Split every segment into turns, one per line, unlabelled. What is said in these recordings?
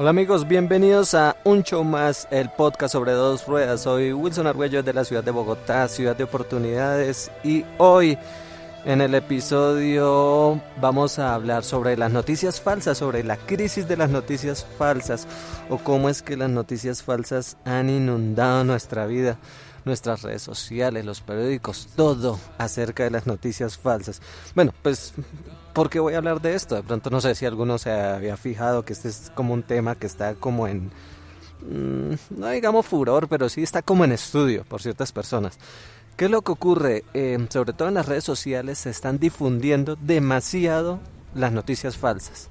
Hola amigos, bienvenidos a un show más, el podcast sobre dos ruedas. Soy Wilson Argüello de la ciudad de Bogotá, ciudad de oportunidades, y hoy en el episodio vamos a hablar sobre las noticias falsas, sobre la crisis de las noticias falsas o cómo es que las noticias falsas han inundado nuestra vida, nuestras redes sociales, los periódicos, todo acerca de las noticias falsas. Bueno, pues, ¿por qué voy a hablar de esto? De pronto no sé si alguno se había fijado que este es como un tema que está como en, no digamos furor, pero sí está como en estudio por ciertas personas. ¿Qué es lo que ocurre? Sobre todo en las redes sociales se están difundiendo demasiado las noticias falsas.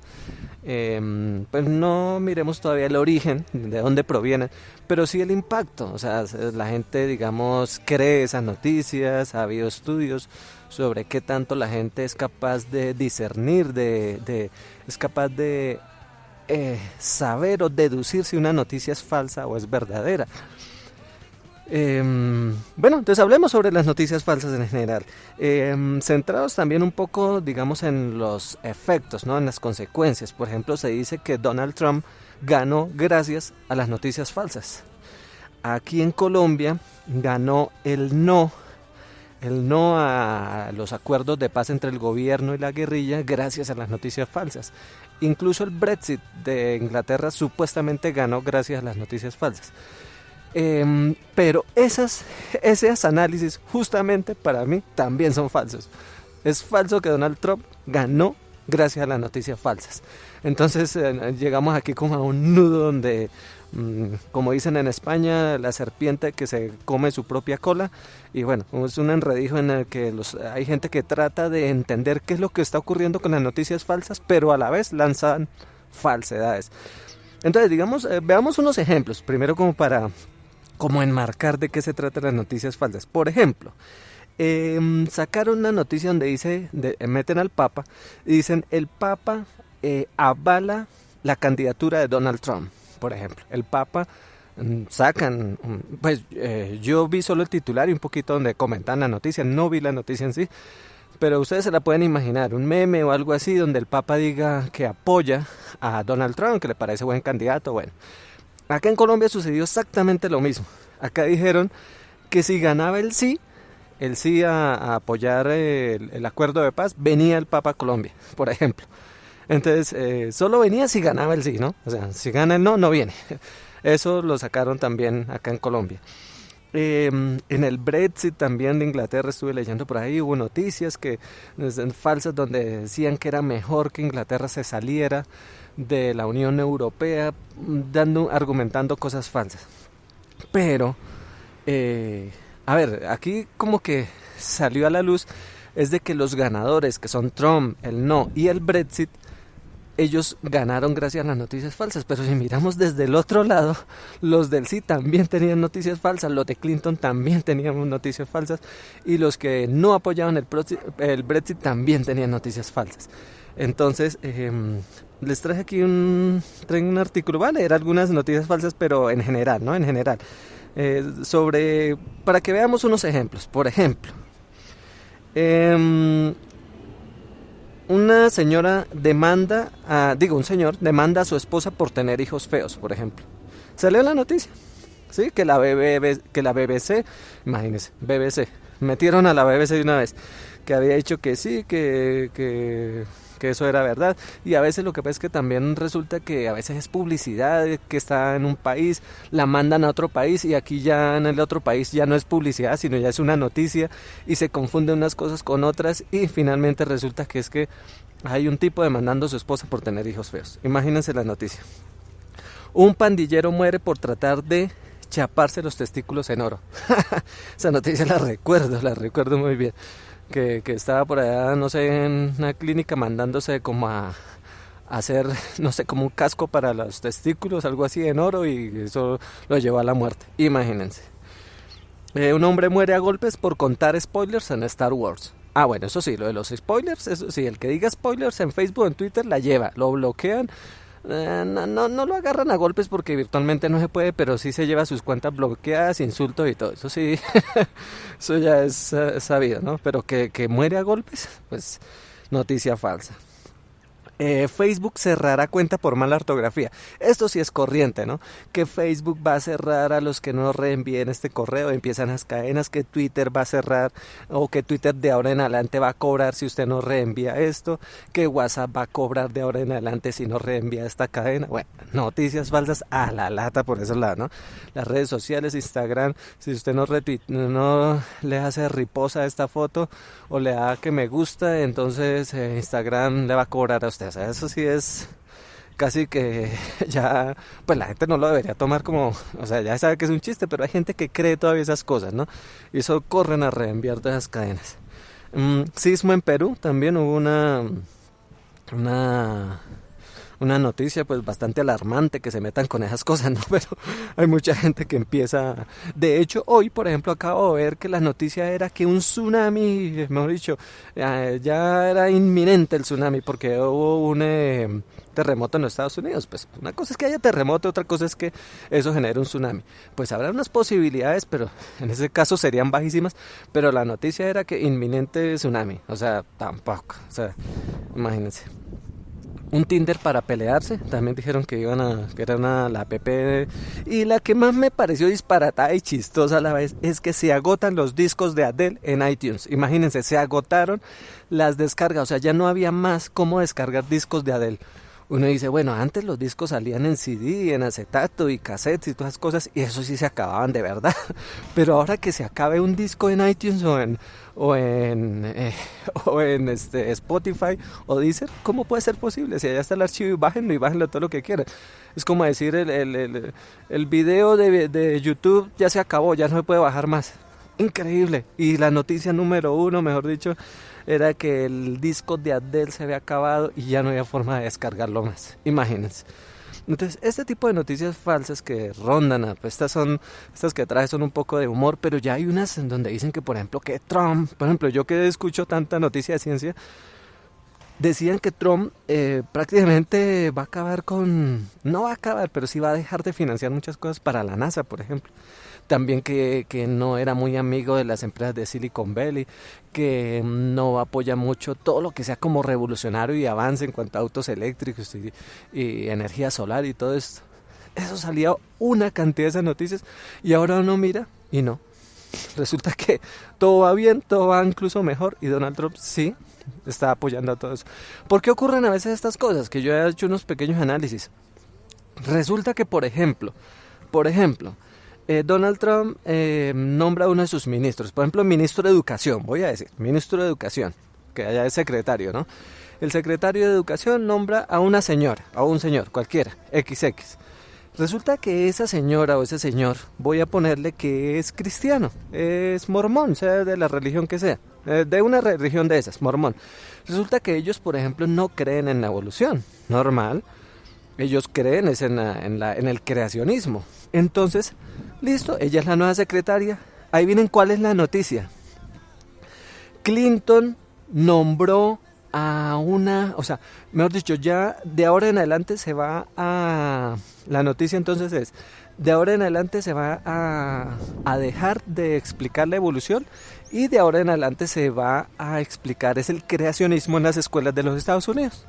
Pues no miremos todavía el origen, de dónde provienen, pero sí el impacto. O sea, la gente, digamos, cree esas noticias. Ha habido estudios sobre qué tanto la gente es capaz de discernir, es capaz de saber o deducir si una noticia es falsa o es verdadera. Bueno, entonces hablemos sobre las noticias falsas en general, centrados también un poco, digamos, en los efectos, ¿no? En las consecuencias. Por ejemplo, se dice que Donald Trump ganó gracias a las noticias falsas. Aquí en Colombia ganó el no a los acuerdos de paz entre el gobierno y la guerrilla gracias a las noticias falsas. Incluso el Brexit de Inglaterra supuestamente ganó gracias a las noticias falsas. Pero esos análisis justamente para mí también son falsos. Es falso que Donald Trump ganó gracias a las noticias falsas. Entonces llegamos aquí como a un nudo donde, como dicen en España, la serpiente que se come su propia cola. Y bueno, es un enredijo en el que hay gente que trata de entender qué es lo que está ocurriendo con las noticias falsas, pero a la vez lanzan falsedades. Entonces, digamos, veamos unos ejemplos, primero como enmarcar de qué se tratan las noticias falsas. Por ejemplo, sacaron una noticia donde meten al Papa y dicen el Papa avala la candidatura de Donald Trump, por ejemplo. El Papa sacan, pues yo vi solo el titular y un poquito donde comentan la noticia, no vi la noticia en sí, pero ustedes se la pueden imaginar, un meme o algo así donde el Papa diga que apoya a Donald Trump, que le parece buen candidato. Bueno, acá en Colombia sucedió exactamente lo mismo. Acá dijeron que si ganaba el sí a apoyar el acuerdo de paz, venía el Papa a Colombia, por ejemplo. Entonces, solo venía si ganaba el sí, ¿no? O sea, si gana el no, no viene. Eso lo sacaron también acá en Colombia. En el Brexit también de Inglaterra estuve leyendo por ahí, hubo noticias falsas donde decían que era mejor que Inglaterra se saliera de la Unión Europea, argumentando cosas falsas. Pero, a ver, aquí como que salió a la luz es de que los ganadores, que son Trump, el no y el Brexit, ellos ganaron gracias a las noticias falsas. Pero si miramos desde el otro lado, los del sí también tenían noticias falsas, los de Clinton también tenían noticias falsas, y los que no apoyaban el Brexit también tenían noticias falsas. Entonces, les traje aquí un artículo, voy a leer algunas noticias falsas, pero en general, ¿no? En general, para que veamos unos ejemplos. Por ejemplo, un señor demanda a su esposa por tener hijos feos, por ejemplo. ¿Salió en la noticia? Sí, que la BBC, imagínense, BBC, metieron a la BBC de una vez, que había dicho que sí, que eso era verdad. Y a veces lo que pasa es que también resulta que a veces es publicidad que está en un país, la mandan a otro país, y aquí ya en el otro país ya no es publicidad, sino ya es una noticia, y se confunden unas cosas con otras, y finalmente resulta que es que hay un tipo demandando a su esposa por tener hijos feos. Imagínense la noticia. Un pandillero muere por tratar de chaparse los testículos en oro. Esa noticia la recuerdo muy bien. Que estaba por allá, no sé, en una clínica mandándose como a hacer, no sé, como un casco para los testículos, algo así en oro, y eso lo llevó a la muerte. Imagínense. Un hombre muere a golpes por contar spoilers en Star Wars. Ah, bueno, eso sí, lo de los spoilers, eso sí, el que diga spoilers en Facebook o en Twitter la lleva, lo bloquean. No lo agarran a golpes porque virtualmente no se puede, pero sí se lleva sus cuentas bloqueadas, insultos y todo. Eso sí, eso ya es sabido, ¿no? Pero que muere a golpes, pues noticia falsa. Facebook cerrará cuenta por mala ortografía. Esto sí es corriente, ¿no? Que Facebook va a cerrar a los que no reenvíen este correo, empiezan las cadenas, que Twitter va a cerrar o que Twitter de ahora en adelante va a cobrar si usted no reenvía esto, que WhatsApp va a cobrar de ahora en adelante si no reenvía esta cadena. Bueno, noticias falsas a la lata por esos lados, ¿no? Las redes sociales, Instagram, si usted no le hace repost a esta foto o le da que me gusta, entonces Instagram le va a cobrar a usted. O sea, eso sí es casi que ya, pues la gente no lo debería tomar como, o sea, ya sabe que es un chiste, pero hay gente que cree todavía esas cosas, ¿no? Y eso corren a reenviar todas esas cadenas. Sismo en Perú, también hubo una una noticia pues bastante alarmante que se metan con esas cosas, ¿no? Pero hay mucha gente que empieza... De hecho, hoy, por ejemplo, acabo de ver que la noticia era que un tsunami, mejor dicho, ya era inminente el tsunami porque hubo un terremoto en los Estados Unidos. Pues una cosa es que haya terremoto, otra cosa es que eso genere un tsunami. Pues habrá unas posibilidades, pero en ese caso serían bajísimas, pero la noticia era que inminente tsunami, o sea, tampoco, o sea, imagínense. Un Tinder para pelearse, también dijeron que que era la app, y la que más me pareció disparatada y chistosa a la vez es que se agotan los discos de Adele en iTunes. Imagínense, se agotaron las descargas, o sea, ya no había más cómo descargar discos de Adele. Uno dice, bueno, antes los discos salían en CD, en acetato y cassettes y todas esas cosas, y eso sí se acababan de verdad. Pero ahora que se acabe un disco en iTunes o en Spotify o Deezer, ¿cómo puede ser posible? Si allá está el archivo, y bájenlo todo lo que quieran. Es como decir, el video de YouTube ya se acabó, ya no se puede bajar más. Increíble. Y la noticia número uno, mejor dicho, era que el disco de Adele se había acabado y ya no había forma de descargarlo más. Imagínense. Entonces, este tipo de noticias falsas que rondan, pues estas que trae son un poco de humor, pero ya hay unas en donde dicen que, por ejemplo, que Trump, por ejemplo, yo que escucho tanta noticia de ciencia, decían que Trump prácticamente va a acabar no va a acabar, pero sí va a dejar de financiar muchas cosas para la NASA, por ejemplo. También que no era muy amigo de las empresas de Silicon Valley, que no apoya mucho todo lo que sea como revolucionario y avance en cuanto a autos eléctricos y energía solar y todo esto. Eso salía una cantidad de esas noticias y ahora uno mira y no. Resulta que todo va bien, todo va incluso mejor y Donald Trump sí está apoyando a todo eso. ¿Por qué ocurren a veces estas cosas? Que yo he hecho unos pequeños análisis. Resulta que, por ejemplo, Donald Trump nombra a uno de sus ministros, por ejemplo, ministro de Educación, voy a decir, ministro de Educación, que allá es secretario, ¿no? El secretario de Educación nombra a una señora, a un señor, cualquiera, XX. Resulta que esa señora o ese señor, voy a ponerle que es cristiano, es mormón, sea de la religión que sea, de una religión de esas, mormón. Resulta que ellos, por ejemplo, no creen en la evolución, normal. Ellos creen es en el creacionismo. Entonces, listo, ella es la nueva secretaria. Ahí vienen cuál es la noticia. Clinton nombró a o sea, mejor dicho, ya de ahora en adelante se va a... La noticia entonces es, de ahora en adelante se va a dejar de explicar la evolución y de ahora en adelante se va a explicar es el creacionismo en las escuelas de los Estados Unidos.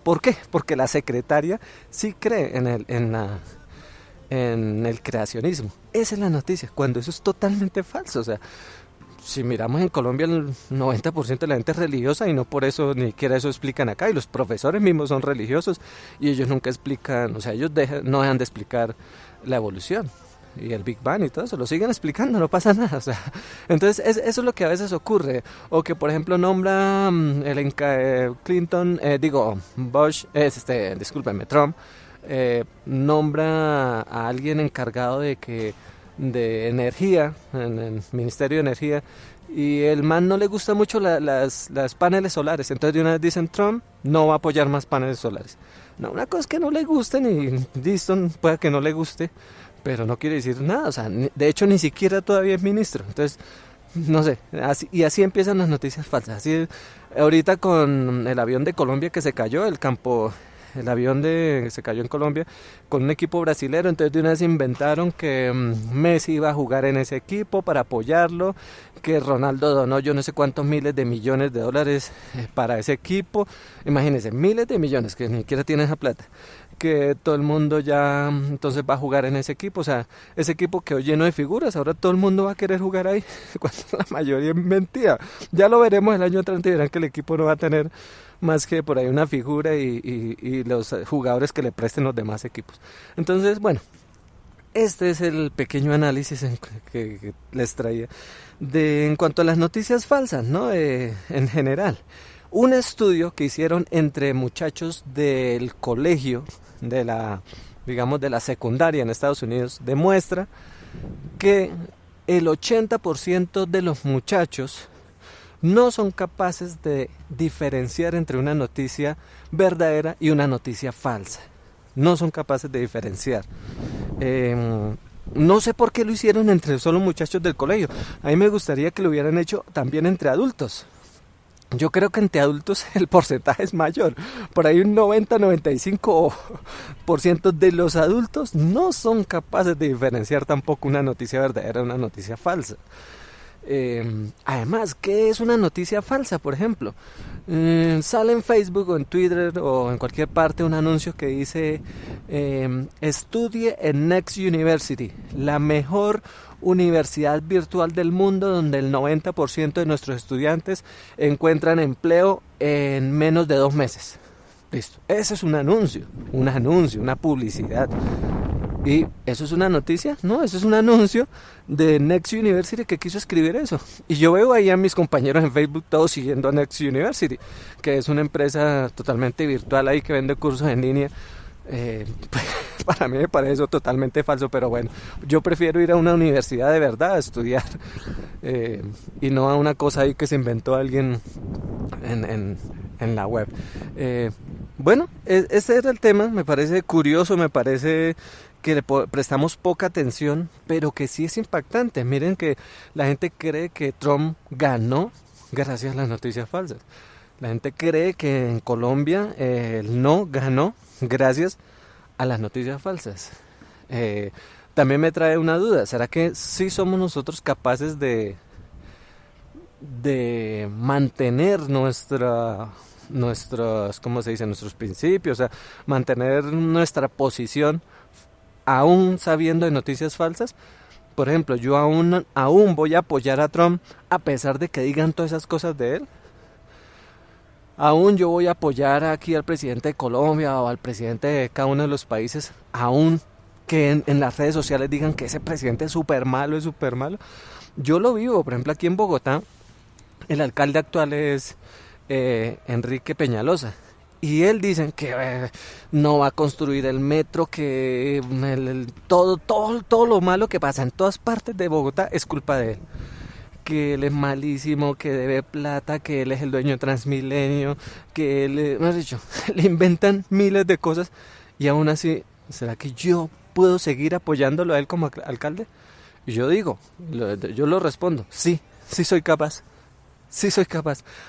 ¿Por qué? Porque la secretaria sí cree en el creacionismo. Esa es la noticia, cuando eso es totalmente falso. O sea, si miramos en Colombia, el 90% de la gente es religiosa y no por eso, ni siquiera eso explican acá. Y los profesores mismos son religiosos y ellos nunca explican, o sea, ellos no dejan de explicar la evolución y el Big Bang y todo eso, lo siguen explicando, no pasa nada, o sea, entonces eso es lo que a veces ocurre, o que por ejemplo nombra Clinton, Bush, discúlpeme, Trump, nombra a alguien encargado de energía, en el Ministerio de Energía, y el man no le gusta mucho las paneles solares, entonces de una vez dicen Trump no va a apoyar más paneles solares. No, una cosa es que no le gusten y listo, puede que no le guste, pero no quiere decir nada, o sea, de hecho ni siquiera todavía es ministro, entonces, no sé, así empiezan las noticias falsas, así ahorita con el avión de Colombia que se cayó, el campo el avión que se cayó en Colombia con un equipo brasilero. Entonces de una vez inventaron que Messi iba a jugar en ese equipo para apoyarlo, que Ronaldo donó yo no sé cuántos miles de millones de dólares para ese equipo. Imagínense, miles de millones que ni siquiera tienen esa plata, que todo el mundo ya entonces va a jugar en ese equipo. O sea, ese equipo quedó lleno de figuras, ahora todo el mundo va a querer jugar ahí, cuando la mayoría es mentira. Ya lo veremos el año entrante y verán que el equipo no va a tener más que por ahí una figura y los jugadores que le presten los demás equipos. Entonces, bueno, este es el pequeño análisis que les traía en cuanto a las noticias falsas, ¿no? En general. Un estudio que hicieron entre muchachos del colegio, digamos de la secundaria en Estados Unidos, demuestra que el 80% de los muchachos no son capaces de diferenciar entre una noticia verdadera y una noticia falsa. No son capaces de diferenciar. No sé por qué lo hicieron entre solo muchachos del colegio. A mí me gustaría que lo hubieran hecho también entre adultos. Yo creo que entre adultos el porcentaje es mayor. Por ahí un 90-95% de los adultos no son capaces de diferenciar tampoco una noticia verdadera de una noticia falsa. Además, ¿qué es una noticia falsa? Por ejemplo, sale en Facebook o en Twitter o en cualquier parte un anuncio que dice estudie en Next University, la mejor universidad virtual del mundo, donde el 90% de nuestros estudiantes encuentran empleo en menos de 2 meses. Listo. Ese es un anuncio, una publicidad. ¿Y eso es una noticia? No, eso es un anuncio de Next University que quiso escribir eso. Y yo veo ahí a mis compañeros en Facebook todos siguiendo a Next University, que es una empresa totalmente virtual ahí que vende cursos en línea. Para mí me parece eso totalmente falso, pero bueno, yo prefiero ir a una universidad de verdad a estudiar y no a una cosa ahí que se inventó alguien en la web. Bueno, ese era el tema. Me parece curioso, me parece que le prestamos poca atención, pero que sí es impactante. Miren que la gente cree que Trump ganó gracias a las noticias falsas. La gente cree que en Colombia el no ganó gracias a las noticias falsas. También me trae una duda. ¿Será que sí somos nosotros capaces de mantener nuestros, ¿cómo se dice? Nuestros principios, o sea, mantener nuestra posición aún sabiendo de noticias falsas? Por ejemplo, yo aún voy a apoyar a Trump a pesar de que digan todas esas cosas de él. Aún yo voy a apoyar aquí al presidente de Colombia o al presidente de cada uno de los países, aún que en las redes sociales digan que ese presidente es súper malo, Yo lo vivo, por ejemplo, aquí en Bogotá, el alcalde actual es Enrique Peñalosa. Y él dice que no va a construir el metro, que todo lo malo que pasa en todas partes de Bogotá es culpa de él. Que él es malísimo, que debe plata, que él es el dueño de Transmilenio, que él, me has dicho, le inventan miles de cosas y aún así, ¿será que yo puedo seguir apoyándolo a él como alcalde? Y yo digo, yo lo respondo, sí soy capaz,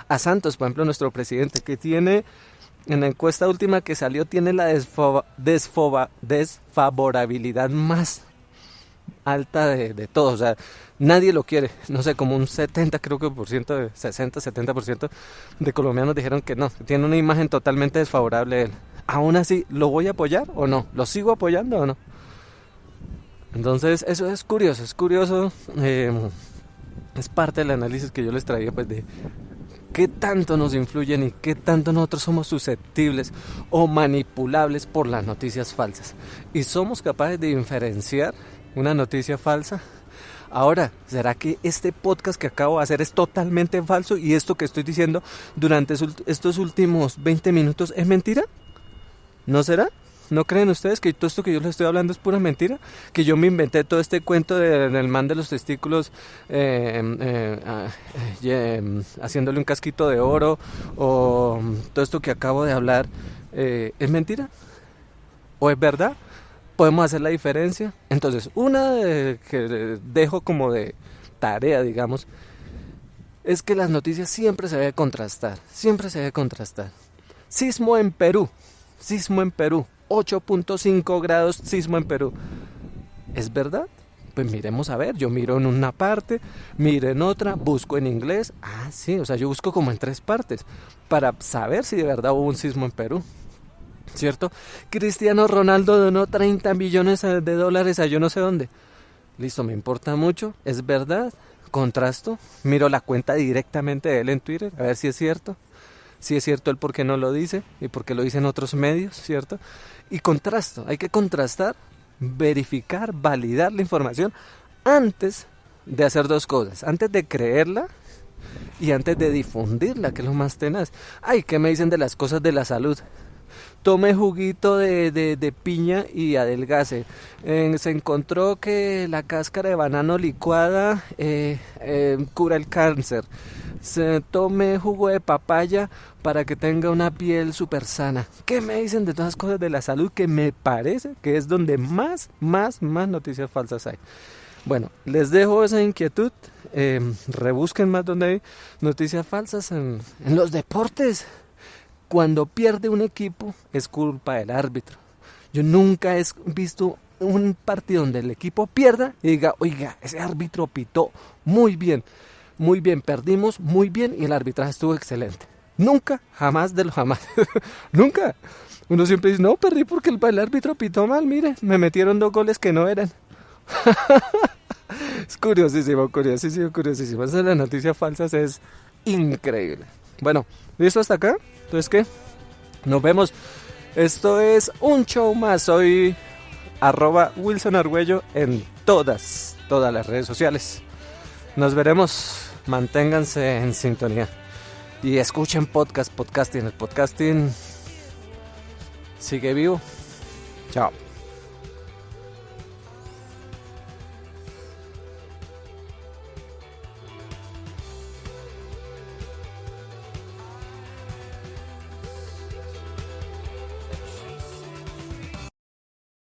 A Santos, por ejemplo, nuestro presidente, que tiene, en la encuesta última que salió, tiene la desfavorabilidad más alta de todos, o sea, nadie lo quiere, no sé, como un 60% de colombianos dijeron que no, tiene una imagen totalmente desfavorable de él. Aún así, ¿lo voy a apoyar o no? ¿Lo sigo apoyando o no? Entonces, eso es curioso, es parte del análisis que yo les traía, pues, de qué tanto nos influyen y qué tanto nosotros somos susceptibles o manipulables por las noticias falsas. Y somos capaces de diferenciar una noticia falsa. Ahora, ¿será que este podcast que acabo de hacer es totalmente falso y esto que estoy diciendo durante estos últimos 20 minutos es mentira? ¿No será? ¿No creen ustedes que todo esto que yo les estoy hablando es pura mentira? Que yo me inventé todo este cuento del man de los testículos haciéndole un casquito de oro, o todo esto que acabo de hablar, ¿es mentira? ¿O es verdad? ¿Podemos hacer la diferencia? Entonces, una que dejo como de tarea, digamos, es que las noticias siempre se debe contrastar. Sismo en Perú. sismo en Perú, 8.5 grados sismo en Perú. ¿Es verdad? Pues miremos a ver, yo miro en una parte, miro en otra, busco en inglés. Ah, sí, o sea, yo busco como en 3 partes para saber si de verdad hubo un sismo en Perú, ¿cierto? Cristiano Ronaldo donó 30 millones de dólares a yo no sé dónde. Listo, me importa mucho, ¿es verdad? Contrasto, miro la cuenta directamente de él en Twitter, a ver si es cierto. Si es cierto él por qué no lo dice y por qué lo dice en otros medios, ¿cierto? Y contrasto, hay que contrastar, verificar, validar la información antes de hacer 2 cosas, antes de creerla y antes de difundirla, que es lo más tenaz. Ay, ¿qué me dicen de las cosas de la salud? Tome juguito de piña y adelgace. Se encontró que la cáscara de banano licuada cura el cáncer. Se tome jugo de papaya para que tenga una piel súper sana. ¿Qué me dicen de todas las cosas de la salud que me parece que es donde más noticias falsas hay? Bueno, les dejo esa inquietud. Rebusquen más donde hay noticias falsas en los deportes. Cuando pierde un equipo es culpa del árbitro. Yo nunca he visto un partido donde el equipo pierda y diga, oiga, ese árbitro pitó muy bien, perdimos muy bien y el arbitraje estuvo excelente. Nunca, jamás de lo jamás. Nunca. Uno siempre dice, no, perdí porque el árbitro pitó mal, mire, me metieron 2 goles que no eran. Es curiosísimo. Eso de las noticias falsas es increíble. Bueno, ¿listo hasta acá? Entonces, ¿qué? Nos vemos. Esto es un show más. Soy @WilsonArgüello en todas las redes sociales. Nos veremos. Manténganse en sintonía. Y escuchen podcasting. El podcasting sigue vivo. Chao.